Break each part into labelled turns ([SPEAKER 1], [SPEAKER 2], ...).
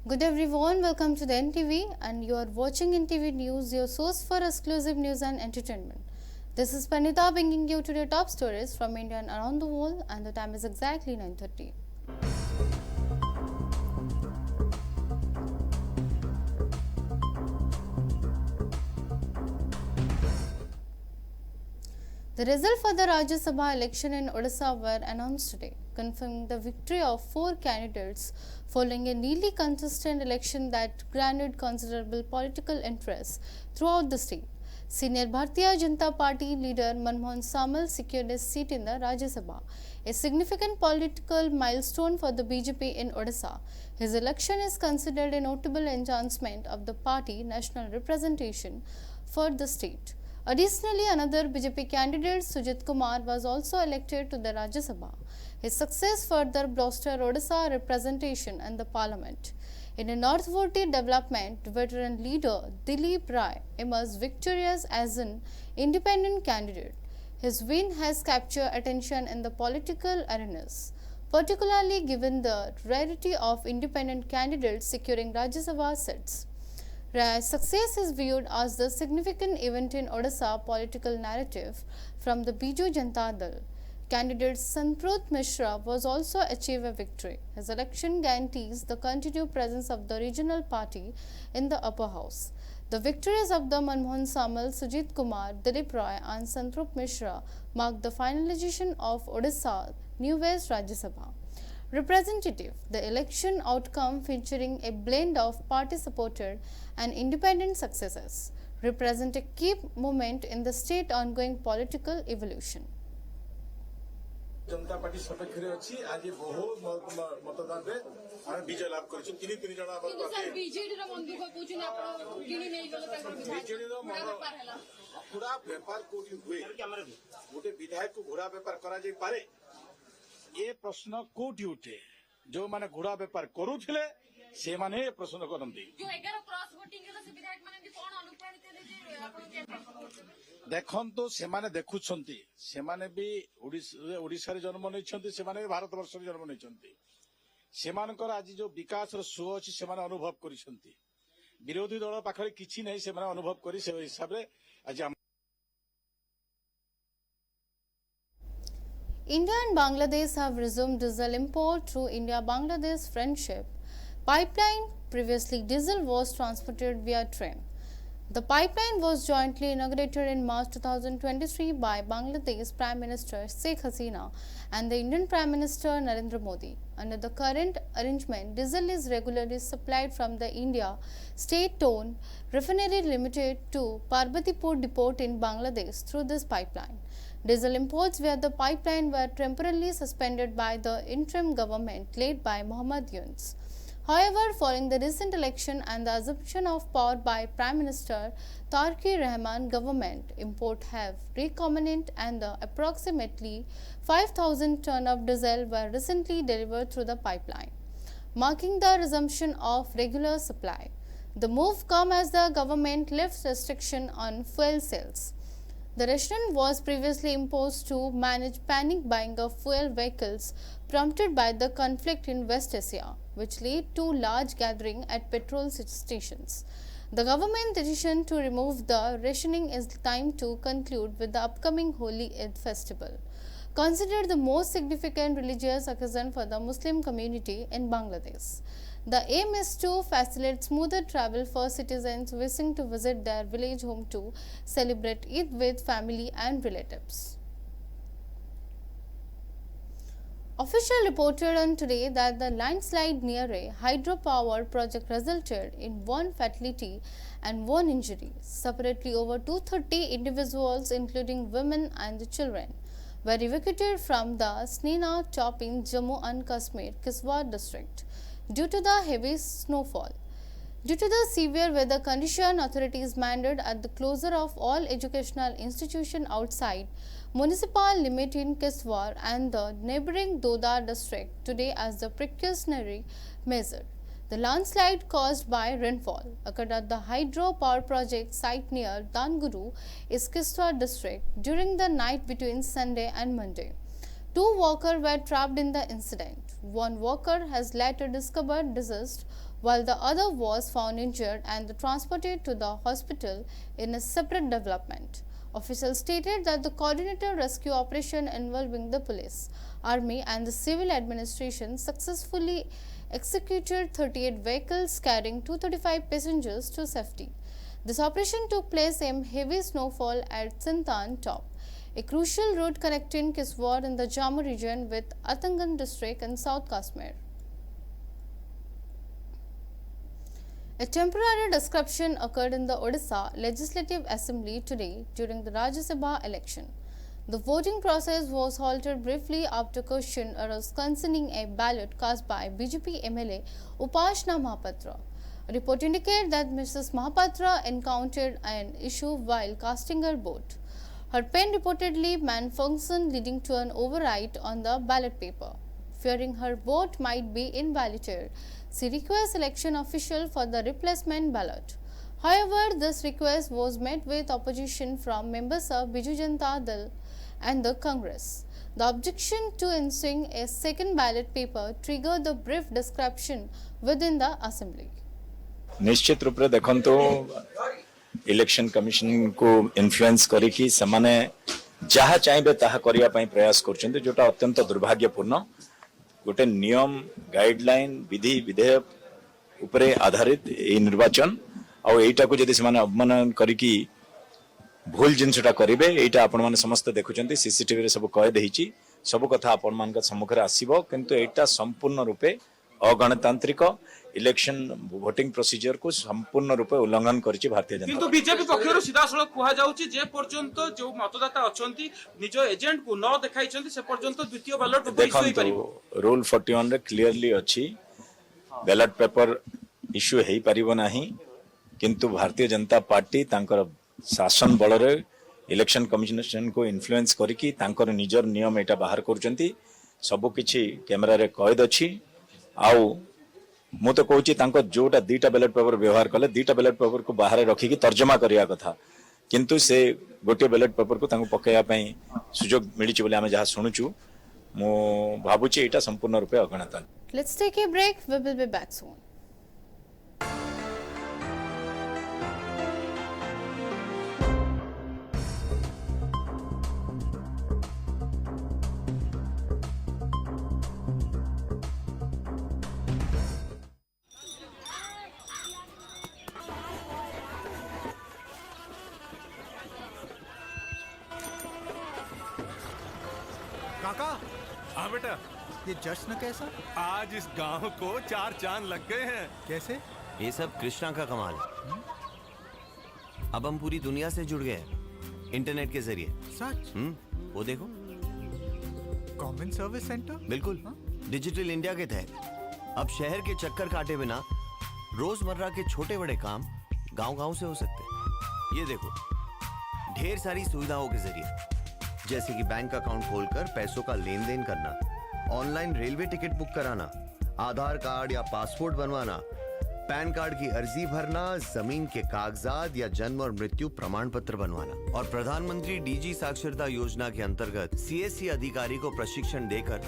[SPEAKER 1] Good everyone, welcome to the NTV and you are watching NTV News, your source for exclusive news and entertainment. This is Panita bringing you today top stories from India and around the world, and the time is exactly 9:30. The results for the Rajya Sabha election in Odisha were announced today, confirming the victory of 4 candidates following a nearly contested election that garnered considerable political interest throughout the state. Senior Bharatiya Janata Party leader Manmohan Samal secured a seat in the Rajya Sabha, a significant political milestone for the BJP in Odisha. His election is considered a notable enhancement of the party national representation for the state. Additionally, another BJP candidate, Sujit Kumar, was also elected to the Rajya Sabha. His success further bolstered Odisha representation in the parliament. In a noteworthy development, veteran leader Dilip Rai emerged victorious as an independent candidate. His win has captured attention in the political arenas, particularly given the rarity of independent candidates securing Rajya Sabha seats. Rai's success is viewed as the significant event in Odisha political narrative from the Biju Janata Dal. Candidate Sanprut Mishra was also achieved a victory. His election guarantees the continued presence of the regional party in the upper house. The victories of the Manmohan Samal, Sujit Kumar, Dilip Roy and Sanprut Mishra mark the finalization of Odisha New West Rajya Sabha representative. The election outcome, featuring a blend of party-supported and independent successes, represent a key moment in the state ongoing political evolution.
[SPEAKER 2] Janata party सपक्ष अच्छी आज बहुत मतदान रे आमे विजय लाभ करछु तीन तीन जण हमर पार्टी
[SPEAKER 3] बीजेडी रो मन दुख पूछन आपण किनी नै गलो ताकर
[SPEAKER 2] बीजेडी रो मन पूरा व्यापार कोठी हुए गोटे विधायक को घोड़ा व्यापार करा जाई पारे ये प्रश्न कोठी उठे जो माने घोड़ा व्यापार करूथिले से माने प्रश्न करंती
[SPEAKER 3] जो 11 क्रॉस वोटिंग रो से विधायक माने कोन अनुप्राणित हेले जे आपण के प्रश्न करते
[SPEAKER 2] देखंतो से माने देखुछंती से माने भी ओडिसा रे जन्म नैछंती से माने भारत वर्ष रे जन्म नैछंती से मानकर आज जो विकास रो सो अछि से माने अनुभव करिसंती विरोधी दल पाखरे किछि नै से माने अनुभव करी से हिसाब रे आज
[SPEAKER 1] India and Bangladesh have resumed diesel import through India-Bangladesh Friendship Pipeline. Previously, diesel was transported via train. The pipeline was jointly inaugurated in March 2023 by Bangladesh Prime Minister Sheikh Hasina and the Indian Prime Minister Narendra Modi. Under the current arrangement, diesel is regularly supplied from the India state-owned refinery limited to Parbatipur depot in Bangladesh through this pipeline. Diesel imports via the pipeline were temporarily suspended by the interim government led by Mohammad Yunus. However, following the recent election and the assumption of power by Prime Minister Tariq Rahman government, import have recommenced and the approximately 5,000 tons of diesel were recently delivered through the pipeline, marking the resumption of regular supply. The move comes as the government lifts restriction on fuel sales. The restriction was previously imposed to manage panic buying of fuel vehicles prompted by the conflict in West Asia, which led to large gathering at petrol stations. The government decision to remove the rationing is timed to conclude with the upcoming Holi Eid festival, considered the most significant religious occasion for the Muslim community in Bangladesh. The aim is to facilitate smoother travel for citizens wishing to visit their village home to celebrate Eid with family and relatives. Official reported on today that the landslide near a hydropower project resulted in 1 fatality and 1 injury. Separately, over 230 individuals, including women and children, were evacuated from the Snina top in Jammu and Kashmir, Kiswar district, due to the heavy snowfall. Due to the severe weather condition, authorities mandated at the closure of all educational institutions outside municipal limit in Kiswar and the neighboring Doda district today as the precautionary measure. The landslide caused by rainfall occurred at the hydro power project site near Danguru, Kiswar district during the night between Sunday and Monday. 2 workers were trapped in the incident. One worker has later discovered deceased, while the other was found injured and transported to the hospital in a separate development. Officials stated that the coordinated rescue operation involving the police, army and the civil administration successfully executed 38 vehicles carrying 235 passengers to safety. This operation took place in heavy snowfall at Sintan Top, a crucial road connecting Kiswar in the Jammu region with Atangan district in South Kashmir. A temporary disruption occurred in the Odisha Legislative Assembly today during the Rajya Sabha election. The voting process was halted briefly after question arose concerning a ballot cast by BJP MLA Upashna Mahapatra. A report indicated that Mrs. Mahapatra encountered an issue while casting her vote. Her pen reportedly malfunctioned, leading to an overwrite on the ballot paper. Fearing her vote might be invalidated, she requests election official for the replacement ballot. However, this request was met with opposition from members of Biju Janata Dal and the Congress. The objection to inserting a second ballot paper triggered the brief disruption within the assembly.
[SPEAKER 4] निश्चित रूप से देखंतो election commission को influence करिकी समाने जहा चाहिए ताहा करिया पई प्रयास करछन्ते जोटा अत्यंत दुर्भाग्यपूर्ण गोटे नियम गाइडलाइन विधि विधेयक उपरे आधारित ए निर्वाचन आ एटा को जदि समाने अवमान करिकी भूल जिनसटा करिवे एटा आपण माने समस्त देखुचंती सीसीटीवी रे सब कह देहिची सब कथा आपण मान का सम्मुख रे आसीबो किंतु एटा संपूर्ण रूपे अगणतांत्रिक इलेक्शन वोटिंग प्रोसीजर को संपूर्ण रूपे उल्लंघन करछि भारतीय जनता
[SPEAKER 5] किंतु बीजेपी पक्षर सीधा सड़क कुहा जाउछि जे पर्यंत जो मतदाता अछंती निज एजेंट को न देखाइछंती से पर्यंत द्वितीय बैलेट पेपर इशू होई परिबो
[SPEAKER 4] रूल 41 रे क्लियरली अछि बैलेट पेपर इशू हेई परिबो नाही किंतु भारतीय जनता पार्टी तांकर शासन बल रे इलेक्शन कमिशन को इन्फ्लुएंस करिकी तांकर निजर नियम एटा बाहर करचंती सब किछि कैमरा रे कैद अछि आउ मु तो कहूँ जोटा दीटा बैलेट पेपर व्यवहार कले दीटा बैलेट पेपर को बाहर रखिकी तर्जमा करिया कथा किंतु से गोटे बैलेट पेपर को तांको पकेया पई सुजोग मिलिछि बोले आमे जहा सुनुचु मु भाबुछि एटा संपूर्ण रूपे अगणता.
[SPEAKER 1] Let's take a break. We will be back soon.
[SPEAKER 6] काका
[SPEAKER 7] हाँ बेटा,
[SPEAKER 6] ये जश्न कैसा?
[SPEAKER 7] आज इस गांव को 4 चांद लग गए हैं।
[SPEAKER 6] कैसे?
[SPEAKER 8] ये सब कृष्णा का कमाल है। अब हम पूरी दुनिया से जुड़ गए हैं इंटरनेट के जरिए।
[SPEAKER 6] सच?
[SPEAKER 8] वो देखो
[SPEAKER 6] कॉमन सर्विस सेंटर?
[SPEAKER 8] बिल्कुल डिजिटल इंडिया के तहत अब शहर के चक्कर काटे बिना रोजमर्रा के छोटे बड़े काम गांव-गांव से हो सकते हैं। ये देखो ढेर सारी सुविधाओं के जरिए जैसे कि बैंक अकाउंट खोलकर पैसों का लेन देन करना, ऑनलाइन रेलवे टिकट बुक कराना, आधार कार्ड या पासपोर्ट बनवाना, पैन कार्ड की अर्जी भरना, जमीन के कागजात या जन्म और मृत्यु प्रमाण पत्र बनवाना। और प्रधानमंत्री डीजी साक्षरता योजना के अंतर्गत सीएससी अधिकारी को प्रशिक्षण देकर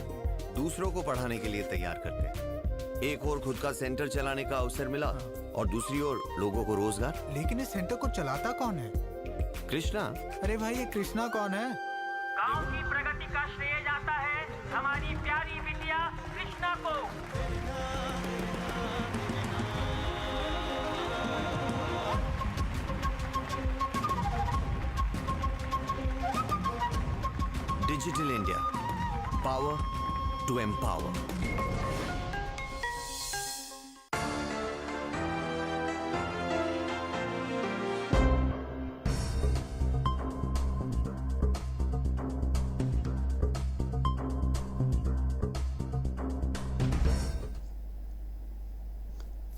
[SPEAKER 8] दूसरों को पढ़ाने के लिए तैयार करते हैं। एक और खुद का सेंटर चलाने का अवसर मिला और दूसरी ओर लोगों को रोजगार।
[SPEAKER 6] लेकिन इस सेंटर को चलाता कौन है?
[SPEAKER 8] कृष्णा।
[SPEAKER 6] अरे भाई ये कृष्णा कौन है?
[SPEAKER 9] गांव की प्रगति का श्रेय जाता है हमारी प्यारी बिटिया कृष्णा को।
[SPEAKER 8] Digital India, power to empower.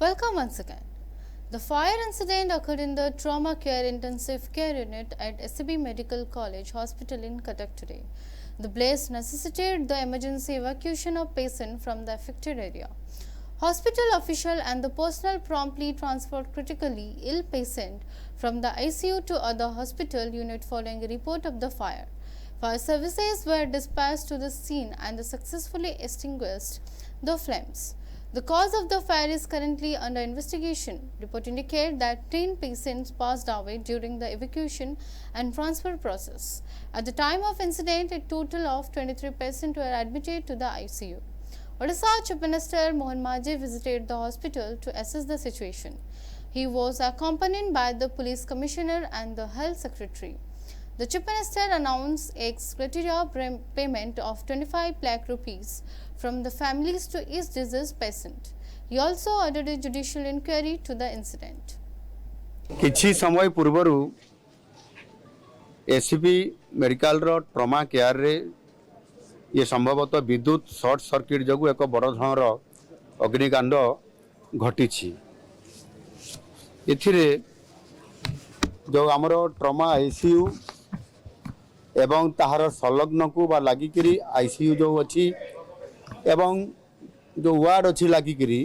[SPEAKER 1] Welcome once again. The fire incident occurred in the Trauma Care Intensive Care Unit at SCB Medical College Hospital in Cuttack today. The blaze necessitated the emergency evacuation of patients from the affected area. Hospital officials and the personnel promptly transferred critically ill patients from the ICU to other hospital unit following a report of the fire. Fire services were dispatched to the scene and successfully extinguished the flames. The cause of the fire is currently under investigation. Report indicate that 10 patients passed away during the evacuation and transfer process. At the time of incident, a total of 23 patients were admitted to the ICU. Odisha Chief Minister Mohan Majhi visited the hospital to assess the situation. He was accompanied by the police commissioner and the health secretary. The Chief Minister announced ex gratia payment of 25 lakh rupees from the families to each deceased patient. He also ordered a judicial inquiry to the incident.
[SPEAKER 10] किछि समय पूर्वरु ACP medical रो trauma care रे ये संभवतः विद्युत short circuit जगु एक बड़ धरणर अग्निकांड घटी एथिरे जो आमर ट्रमा आईसीयू एवं ताहार संलग्न को बा लागिकरी आईसीयू जो अच्छी एवं जो वार्ड अच्छी लागिकरी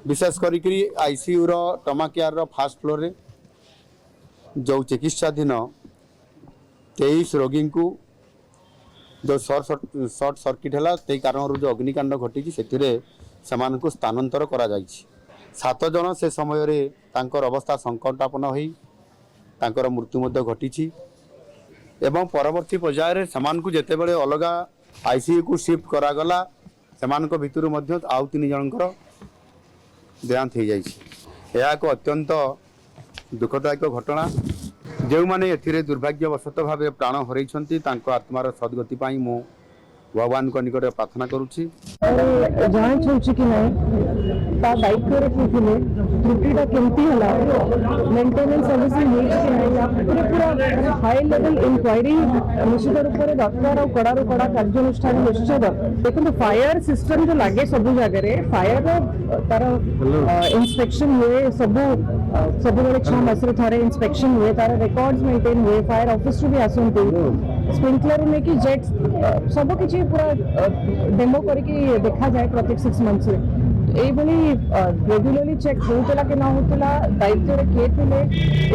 [SPEAKER 10] विशेष करी आईसीयू रो trauma care row first floor रे जो चिकित्साधीन 23 रोगी को जो शॉर्ट सर्किट है ते कारण जो अग्निकांड घटी से स्थानांतर करा जायछि 7 जन से समय रे तांकर अवस्था संकटापन्न होई तांकर मृत्यु मध्य घटी एवं परवर्ती पर्याय रे समान को जेते बेले अलगा आईसीयू को शिफ्ट करा गला समान को भितर मध्य आउ 3 जनकर देहांत हो जायछि या को अत्यंत दुखदायक घटना जो माने एथिरे दुर्भाग्यवशत भाव प्राण हरैछंती तांको आत्मार सद्गति पाई मो भगवान को निकट प्रार्थना करूची
[SPEAKER 11] जांच होची कि नहीं ता दायित्व रे किथिले त्रुटिटा केमती हला मेंटेनेंस सर्विस हेज कि नहीं या पूरा हाई लेवल इंक्वायरी निश्चित रूप से दरकार और कड़ा कार्यानुष्ठान निश्चित देखो फायर सिस्टम जो लागे सब जगह रे फायर तार इंस्पेक्शन हुए सब बेले 6 मास रे थारे इंस्पेक्शन हुए तार रिकॉर्ड्स मेंटेन हुए फायर ऑफिस भी आसंती स्प्रिंकलर में कि जेट सब किछि पूरा डेमो करके देखा जाए प्रत्येक 6 मंथ्स रे एभली रेगुलरली चेक होतला कि ना होतला दायित्व रे के थिले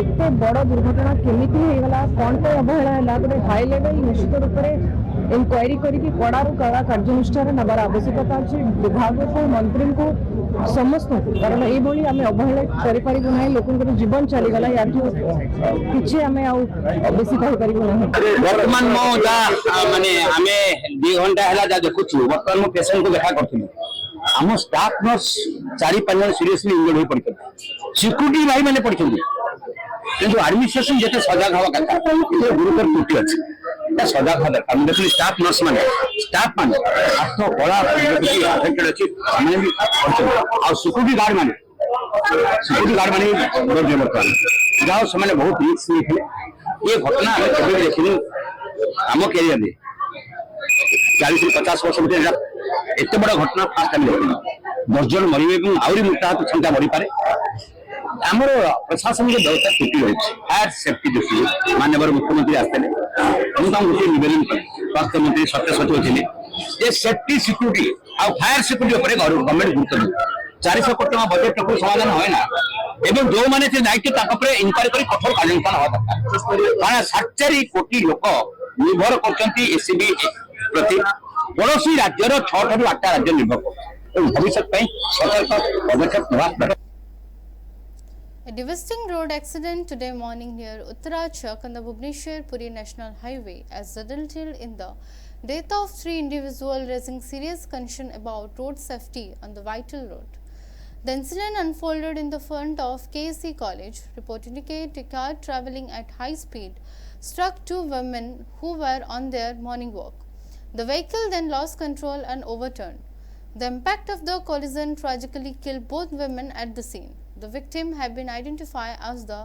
[SPEAKER 11] एते बड़ दुर्घटना केमिति हेगला कोन पे अवहेला हला गोटे हाई लेवल निश्चित रूप रे इंक्वायरी करके कड़ारू कड़ा कार्यानुष्ठान नबार आवश्यकता अच्छी विभाग को मंत्री को समस्त कारण ये आम अवहेला करें लोक जीवन चलीगला या किसी आम बेसी
[SPEAKER 12] वर्तमान माने आम 2 घंटा है देखु बर्तमान मो पेशेंट को देखा करी आम स्टाफ नर्स 4-5 जन सीरियसली इंजर्ड हो पड़ते सिक्यूरीटी भाई मैंने पड़ते किंतु एडमिनिस्ट्रेशन जिते सजग हवा कथा गुरुतर त्रुटि अच्छी सजग हवा दरकार देखिए स्टाफ नर्स मैंने स्टाफ मान हाथ कला अफेक्टेड अच्छी भी आ सिक्यूरीटी गार्ड मैंने बर्तमान जाओ से बहुत रिस्क ये घटना आम देखिलु आम कैरियर 40-50 वर्ष भर एत बड़ा घटना फास्ट टाइम देखिलु 10 जन मरवे आहरी मृत्युहात संख्या बढ़ी पारे आमर प्रशासन के व्यवस्था त्रुटि रही फायर सेफ्टी देखिए माननीय मुख्यमंत्री आसते गोटे निवेदन करें स्वास्थ्य मंत्री सत्य सचिव थे ये सेफ्टी सिक्यूरीटी आ फायर सिक्यूरीटी गवर्नमेंट गुरुत्व 400 कोटी टका बजेट को समाधान है ना एवं जो माने दायित्व इनक्वारी कर कठोर कार्यानुष्ठान हवा दरकार कारण 7 कोटी लोक निर्भर करसीबी प्रति पड़ोशी राज्यर 6-8 राज्य निर्भर कर भविष्य सतर्क पदक्षेप
[SPEAKER 1] A devastating road accident today morning near Uttarachak on the Bhubaneswar-Puri National Highway has resulted in the death of 3 individuals, raising serious concern about road safety on the vital road. The incident unfolded in the front of KSC College. Report indicate a car travelling at high speed struck 2 women who were on their morning walk. The vehicle then lost control and overturned. The impact of the collision tragically killed both women at the scene. The victims have been identified as the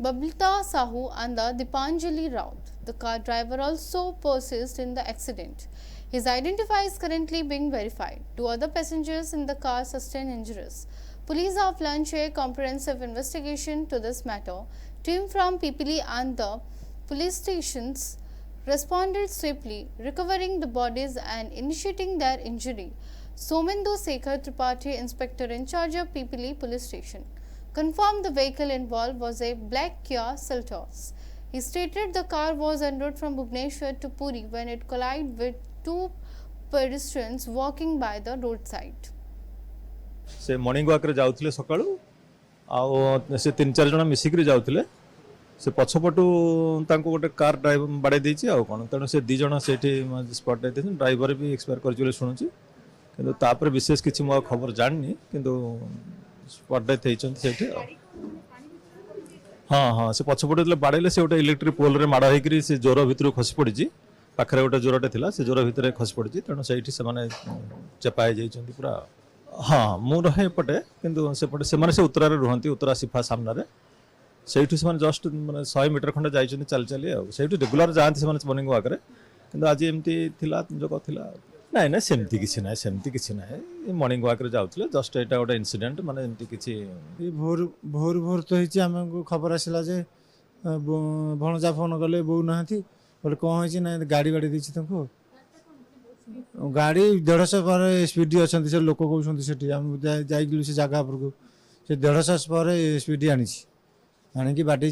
[SPEAKER 1] Bablita Sahu and the Dipanjali Raut. The car driver also persisted in the accident. His identity is currently being verified. 2 other passengers in the car sustained injuries. Police have launched a comprehensive investigation to this matter. Team from Pipili and the police stations responded swiftly, recovering the bodies and initiating their injury. Somendu Sekhar Tripathi, inspector in charge of Pipili police station, confirmed the vehicle involved was a black Kia Seltos. He stated the car was en route from Bhubaneswar to Puri when it collided with 2 pedestrians walking by the roadside.
[SPEAKER 13] से morning walk रे जाउथिले सकाळू आ से 3-4 जण मिसिकरी जाउथिले से पछपटू तांको गोटे car driver बाडे देछि आ कोन तण से 2 जण सेठी स्पॉट दे देछन ड्राइवर भी एक्सपायर कर जुले सुनुछि किंतु तापर विशेष किछि मो खबर जाननी किंतु स्पॉट डेथ हेछन सेठी हाँ हाँ से पछपटू जले बाडेले से गोटे इलेक्ट्रिक पोल रे माडा हेकरी से जोर भितर खसी पड़िछि पाखरे गोटे जोरटे थिला से जोर भितर खसी पड़िछि तण सेठी से माने चपाय जाइछन्ती पूरा हाँ मु रहे एपटे किंतु सेपटे से उत्तरा रुहंती उत्तरा सिफा सामने से जस्ट मैंने 100 मीटर खंडे जाइछन्ती चल चली से रेगुलर जाती से मॉर्निंग वॉक रे किंतु आज एमती थिला जो थिला नाइ ना सेमती किछि नाइ मॉर्निंग वॉक रे जाउथले जस्ट एटा गोटे इंसिडेंट माने एमती किछि
[SPEAKER 14] भोर तो होइछि हमको खबर आसिला जे भणजा फोन कले बो नाहंती बोले कौन होइछि ना गाड़ी देछि तुमको गाड़ी 150 पर स्पीड अच्छा से लोक कहते से से जगह पर से 150 पर स्पीड आनी बाटे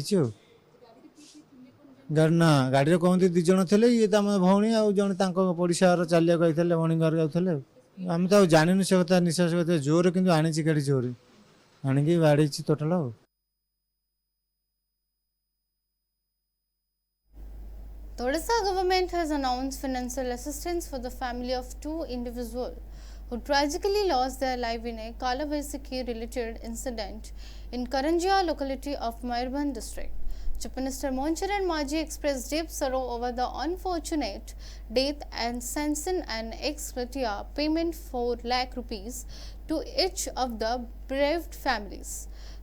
[SPEAKER 14] गाड़ी ना गाड़ी कहते 2 जण थे ये तो आम भौणी आ जन पड़िशा चलिया मॉर्निंग वॉक जाते आम तो जानू से कथा निश्वास करते जोर कि आनी गाड़ी जोर आनी बाड़ी total
[SPEAKER 1] The Odisha government has announced financial assistance for the family of 2 individuals who tragically lost their life in a Kala Vaisakhi related incident in Karanjia locality of Mayurbhanj district. Chief Minister Moncharan Maji expressed deep sorrow over the unfortunate death and sanctioned an ex gratia payment 4 lakh rupees to each of the bereaved families.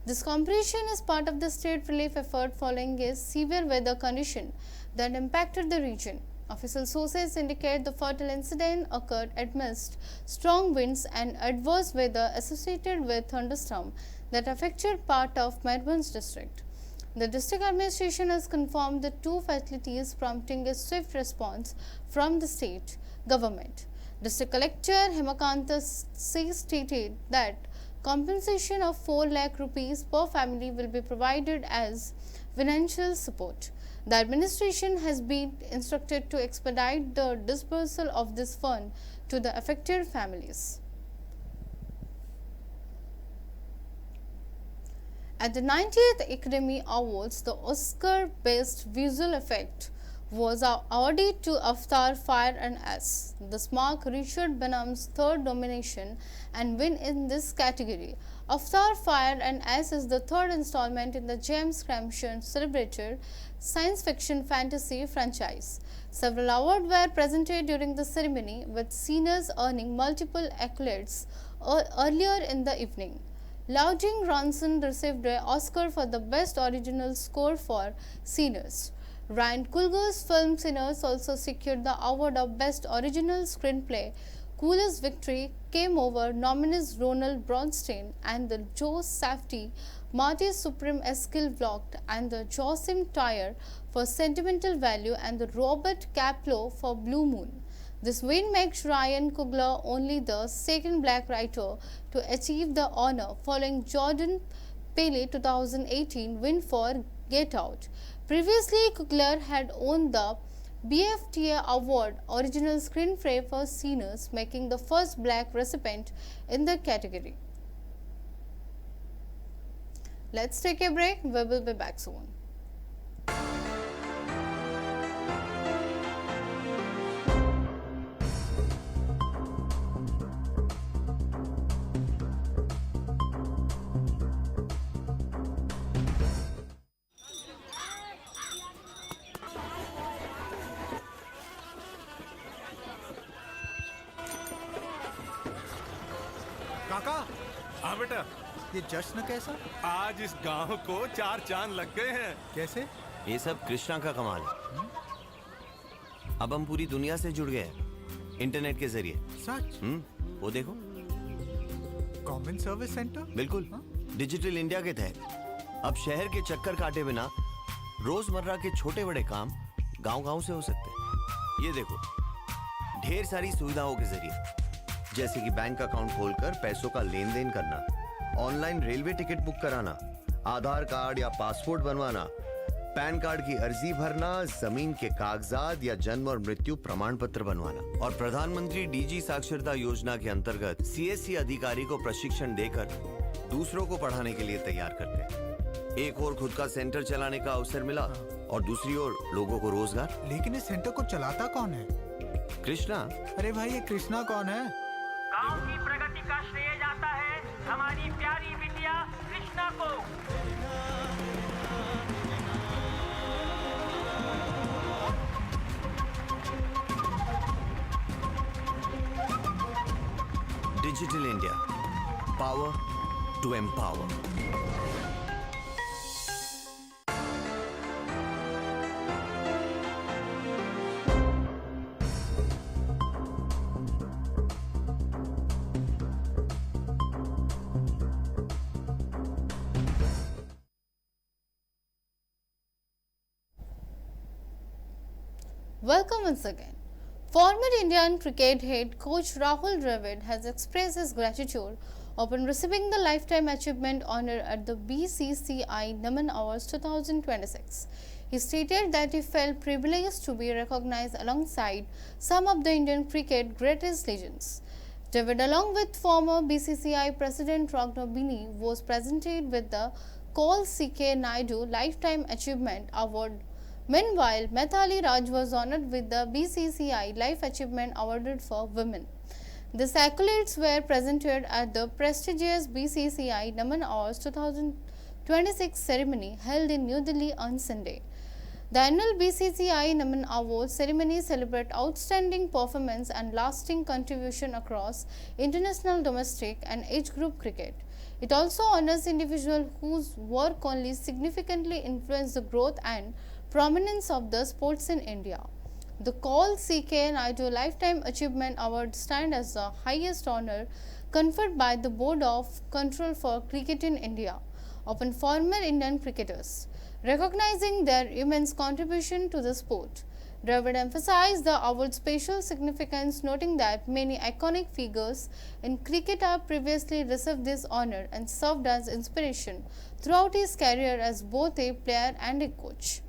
[SPEAKER 1] This compensation is part of the state relief effort following a severe weather condition that impacted the region. Official sources indicate the fatal incident occurred amidst strong winds and adverse weather associated with thunderstorm that affected part of Mayurbhanj district. The district administration has confirmed the 2 fatalities, prompting a swift response from the state government. District Collector Hemakanta C stated that compensation of 4 lakh rupees per family will be provided as financial support. The administration has been instructed to expedite the disbursal of this fund to the affected families. At the 90th Academy Awards, the Oscar-Best Visual Effect was awarded to Avatar Fire and Ice. This marked Richard Benham's 3rd nomination and win in this category. Avatar Fire and Ice is the 3rd installment in the James Cameron celebrated science fiction fantasy franchise. Several awards were presented during the ceremony, with seniors earning multiple accolades earlier in the evening. Louding Ronson received an Oscar for the Best Original Score for Seniors. Ryan Coogler's film Sinners also secured the award of Best Original Screenplay. Coogler's victory came over nominees Ronald Bronstein and the Joe Safdie, Marty Supreme Eskil Vlogt and the Joachim Trier for Sentimental Value and the Robert Kaplow for Blue Moon. This win makes Ryan Coogler only the 2nd black writer to achieve the honor, following Jordan Peele 2018 win for Get Out. Previously, Coogler had won the BFTA Award Original Screenplay for Seniors, making the first black recipient in the category. Let's take a break. We will be back soon.
[SPEAKER 6] काका
[SPEAKER 7] हाँ बेटा,
[SPEAKER 6] ये जश्न कैसा?
[SPEAKER 7] आज इस गांव को 4 चांद लग गए हैं।
[SPEAKER 6] कैसे?
[SPEAKER 8] ये सब कृष्णा का कमाल है। अब हम पूरी दुनिया से जुड़ गए हैं इंटरनेट के जरिए।
[SPEAKER 6] सच?
[SPEAKER 8] वो देखो,
[SPEAKER 6] कॉमन सर्विस सेंटर।
[SPEAKER 8] बिल्कुल डिजिटल इंडिया के तहत अब शहर के चक्कर काटे बिना रोजमर्रा के छोटे बड़े काम गांव-गांव से हो सकते हैं। ये देखो, ढेर सारी सुविधाओं के जरिए, जैसे कि बैंक अकाउंट खोलकर पैसों का लेन देन करना, ऑनलाइन रेलवे टिकट बुक कराना, आधार कार्ड या पासपोर्ट बनवाना, पैन कार्ड की अर्जी भरना, जमीन के कागजात या जन्म और मृत्यु प्रमाण पत्र बनवाना। और प्रधानमंत्री डीजी साक्षरता योजना के अंतर्गत सीएससी अधिकारी को प्रशिक्षण देकर दूसरों को पढ़ाने के लिए तैयार करते हैं। एक और खुद का सेंटर चलाने का अवसर मिला और दूसरी ओर लोगों को रोजगार।
[SPEAKER 6] लेकिन इस सेंटर को चलाता कौन है?
[SPEAKER 8] कृष्णा।
[SPEAKER 6] अरे भाई, ये कृष्णा कौन है?
[SPEAKER 9] गांव की प्रगति का श्रेय जाता है हमारी प्यारी बिटिया कृष्णा को।
[SPEAKER 8] Digital India, power to empower.
[SPEAKER 1] Welcome once again. Former Indian cricket head coach Rahul Dravid has expressed his gratitude upon receiving the Lifetime Achievement Honour at the BCCI Naman Awards 2026. He stated that he felt privileged to be recognized alongside some of the Indian cricket greatest legends. Dravid, along with former BCCI President Raghav Bini, was presented with the Col C.K. Naidu Lifetime Achievement Award. Meanwhile, Mithali Raj was honoured with the BCCI Life Achievement awarded for women. These accolades were presented at the prestigious BCCI Naman Awards 2026 ceremony held in New Delhi on Sunday. The annual BCCI Naman Awards ceremony celebrates outstanding performance and lasting contribution across international, domestic and age group cricket. It also honours individuals whose work only significantly influenced the growth and prominence of the sports in India. The Col C.K. Naidu Lifetime Achievement Award stands as the highest honour conferred by the Board of Control for Cricket in India upon former Indian cricketers, recognizing their immense contribution to the sport. Dravid emphasized the award's special significance, noting that many iconic figures in cricket have previously received this honour and served as inspiration throughout his career as both a player and a coach.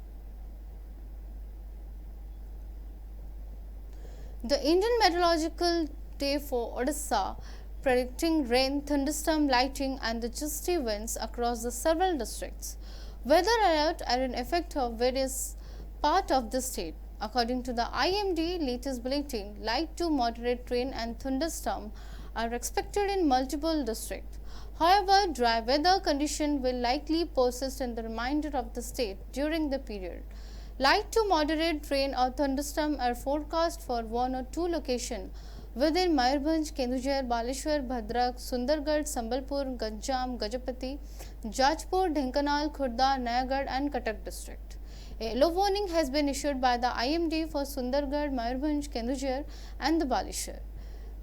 [SPEAKER 1] The Indian Meteorological Day for Odisha predicting rain, thunderstorm, lightning and the gusty winds across the several districts. Weather alert are in effect of various parts of the state. According to the IMD latest bulletin, light to moderate rain and thunderstorm are expected in multiple districts. However, dry weather conditions will likely persist in the remainder of the state during the period. Light to moderate rain or thunderstorm are forecast for one or two locations within Mayurbhanj, Kendujhar, Baleshwar, Bhadrak, Sundargarh, Sambalpur, Ganjam, Gajapati, Jajpur, Dhenkanal, Khurda, Nayagarh and Cuttack district. A yellow warning has been issued by the IMD for Sundargarh, Mayurbhanj, Kendujhar and the Baleshwar.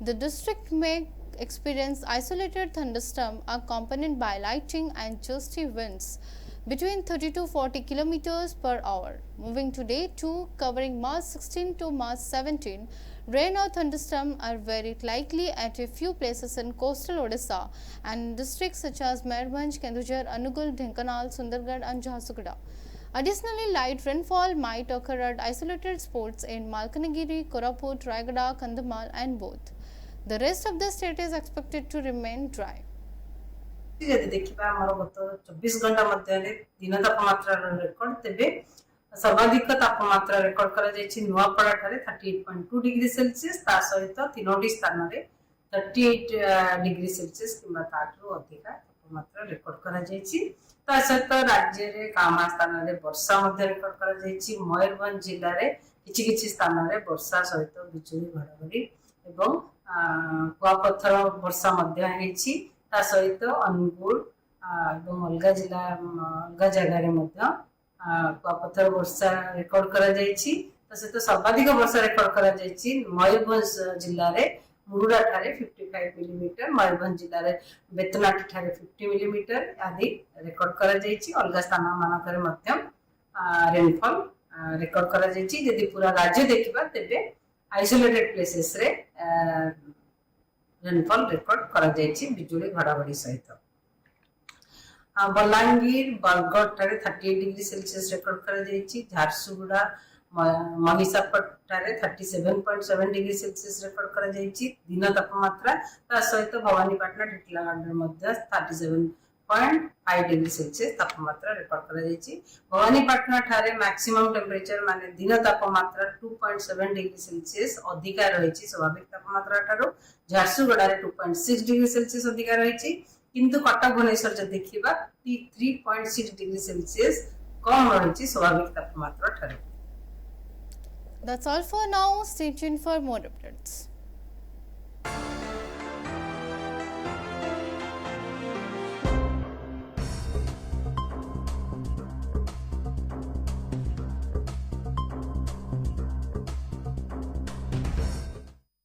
[SPEAKER 1] The district may experience isolated thunderstorms accompanied by lightning and gusty winds between 30 to 40 kilometers per hour. Moving to day 2, covering March 16 to March 17, rain or thunderstorms are very likely at a few places in coastal Odisha and districts such as Mayurbhanj, Kendujhar, Anugul, Dhenkanal, Sundargarh and Jharsuguda. Additionally, light rainfall might occur at isolated spots in Malkanagiri, Koraput, Rayagada, Kandhamal and both. The rest of the state is expected to remain dry.
[SPEAKER 15] यदि देखिबा हमर गत 24 घंटा मध्ये दिन तापमात्रा record तेबे सर्वाधिक तापमात्रा record करा जायछि नुआपड़ा ठारे 38.2 डिग्री सेल्सियस ता सहित तीनोटी स्थान रे 38 डिग्री सेल्सियस किबा ताठरो अधिक तापमात्रा रेकॉर्ड करा जायछि ता सहित राज्य रे कामा स्थान रे वर्षा मध्ये रेकॉर्ड करा जायछि मयूरभंज जिल्ला रे किछि स्थान रे वर्षा सहित बिजुली घडघडी एवं कुआपत्थर वर्षा मध्ये हेछि ता सहित अनुगुल एवं अलगा जिला अलगा जगह रे मध्य कुआपत्थर वर्षा रेकॉर्ड करा जायछि ता सहित सर्वाधिक वर्षा रेकॉर्ड करा जायछि मयूरभंज जिल्ला रे मुरुडा ठारे 55 मिलीमीटर मयूरभंज जिल्ला रे बेतनाटी ठारे 50 मिलीमीटर आदि रेकॉर्ड करा जायछि अलगा स्थान मानकर मध्य रेनफॉल रेकॉर्ड करा जायछि यदि पूरा राज्य देखिबा तेबे आइसोलेटेड प्लेसेस रे रेनफॉल रेकॉर्ड करा जायछि बिजुली घडघडी सहित बलांगीर बरगढ़ ठारे 38 डिग्री सेल्सियस रेकर्ड करा जायछि झारसुगुड़ा महिसापर ठारे 37.7 डिग्री सेल्सियस रेकर्ड करा जायछि दिन तापमात्रा ता सहित भवानीपाटना टिटलागढ़ मध्ये 37.5 डिग्री सेल्सियस तापमात्रा रेकर्ड करा जायछि भवानीपाटना ठारे मैक्सिमम टेम्परेचर माने दिन तापमात्रा 2.7 डिग्री सेल्सियस अधिका रहिछि स्वाभाविक तापमात्रा ठारो झारसुगुड़ा रे 2.6 डिग्री सेल्सियस अधिका रहिछि किंतु कटक भुवनेश्वर जब देखिबा 3.6 डिग्री सेल्सियस कम रहिछि स्वाभाविक तापमात्रा ठारो।
[SPEAKER 1] That's all for now. Stay tuned for more updates.